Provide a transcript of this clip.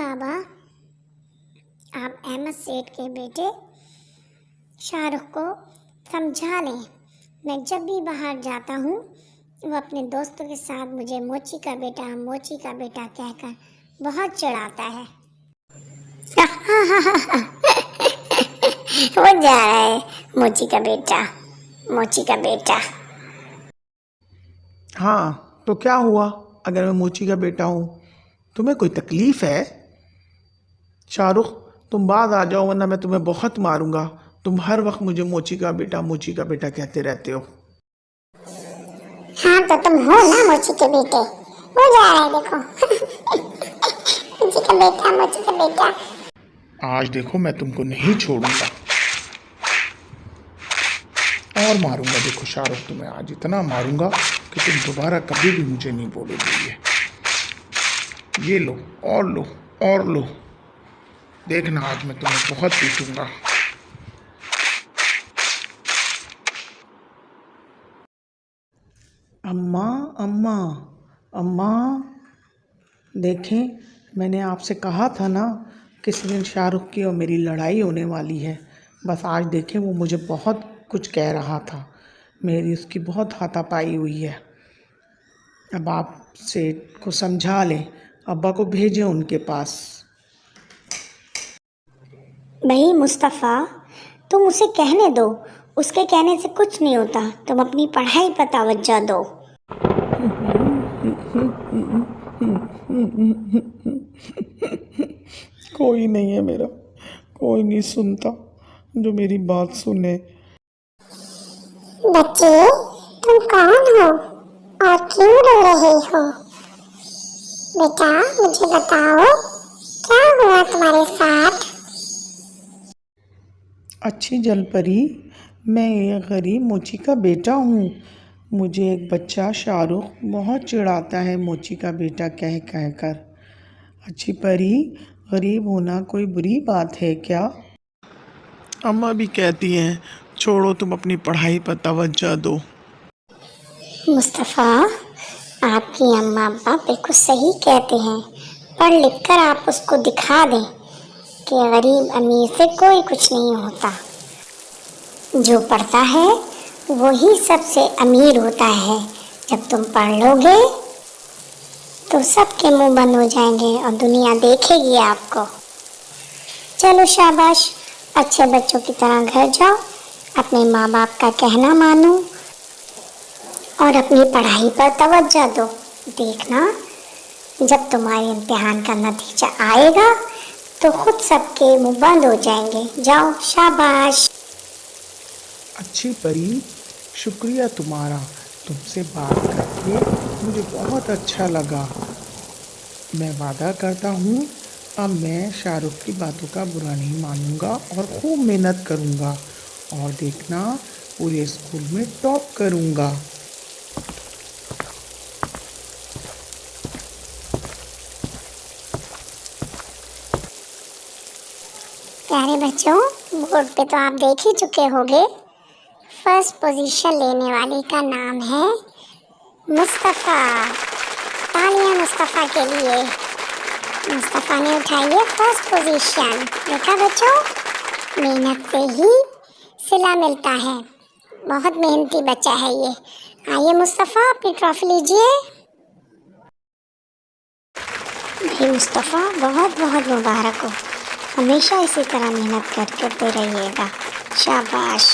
बाबा, आप अहमद सेठ के बेटे शाहरुख को समझा लें। मैं जब भी बाहर जाता हूँ वो अपने दोस्तों के साथ मुझे मोची का बेटा कहकर बहुत चिढ़ाता है। वो जा रहा है मोची का बेटा। हाँ तो क्या हुआ अगर मैं मोची का बेटा हूँ? तुम्हें कोई तकलीफ है? शाहरुख, तुम बाद आ जाओ वरना मैं तुम्हें बहुत मारूंगा। तुम हर वक्त मुझे मोची का बेटा कहते रहते हो। हाँ तो तुम हो ना मोची के बेटे। वो जा रहा है देखो। मोची का बेटा। आज देखो मैं तुमको नहीं छोड़ूंगा और मारूंगा। देखो शाहरुख, तुम्हें आज इतना मारूंगा कि तुम दोबारा कभी भी मुझे नहीं बोलोगे। ये लो और लो। देखना आज मैं तुम्हें बहुत पीटूंगा। अम्मा अम्मा अम्मा, देखें, मैंने आपसे कहा था ना किसी दिन शाहरुख की और मेरी लड़ाई होने वाली है। बस आज देखें वो मुझे बहुत कुछ कह रहा था। मेरी उसकी बहुत हाथापाई हुई है। अब आप सेठ को समझा लें, अब्बा को भेजें उनके पास। भाई मुस्तफ़ा, तुम उसे कहने दो। उसके कहने से कुछ नहीं होता। तुम अपनी पढ़ाई पर तवज्जो दो। कोई नहीं है मेरा, कोई नहीं सुनता जो मेरी बात सुने। बच्चे, तुम कौन हो और क्यों रो रहे हो? बेटा मुझे बताओ, क्या हुआ तुम्हारे साथ? अच्छी जलपरी, मैं ये गरीब मोची का बेटा हूँ। मुझे एक बच्चा शाहरुख बहुत चिढ़ाता है मोची का बेटा कह कर। अच्छी परी, गरीब होना कोई बुरी बात है क्या? अम्मा भी कहती हैं छोड़ो, तुम अपनी पढ़ाई पर तवज्जो दो। मुस्तफ़ा, आपकी अम्मा अब्बा बिल्कुल सही कहते हैं। पढ़ लिख कर आप उसको दिखा दें कि गरीब अमीर से कोई कुछ नहीं होता। जो पढ़ता है वो ही सबसे अमीर होता है। जब तुम पढ़ लोगे तो सबके मुंह बंद हो जाएंगे और दुनिया देखेगी आपको। चलो शाबाश, अच्छे बच्चों की तरह घर जाओ, अपने माँ बाप का कहना मानो और अपनी पढ़ाई पर तवज्जो दो। देखना, जब तुम्हारे इम्तिहान का नतीजा आएगा तो खुद सबके मुंह बंद हो जाएंगे। जाओ, शाबाश। अच्छी परी, शुक्रिया तुम्हारा। तुमसे बात करके मुझे बहुत अच्छा लगा। मैं वादा करता हूँ अब मैं शाहरुख की बातों का बुरा नहीं मानूंगा और खूब मेहनत करूँगा और देखना पूरे स्कूल में टॉप करूँगा। प्यारे बच्चों, बोर्ड पे तो आप देख ही चुके होंगे। फर्स्ट पोजीशन लेने वाले का नाम है मुस्तफ़ा। तालियां मुस्तफ़ा के लिए। मुस्तफ़ा ने उठाई है फर्स्ट पोजीशन। देखा बच्चों, मेहनत से ही सिला मिलता है। बहुत मेहनती बच्चा है ये। आइए मुस्तफ़ा, अपनी ट्रॉफी लीजिए। भाई मुस्तफ़ा, बहुत बहुत मुबारक हो। हमेशा इसी तरह मेहनत करते रहिएगा। शाबाश।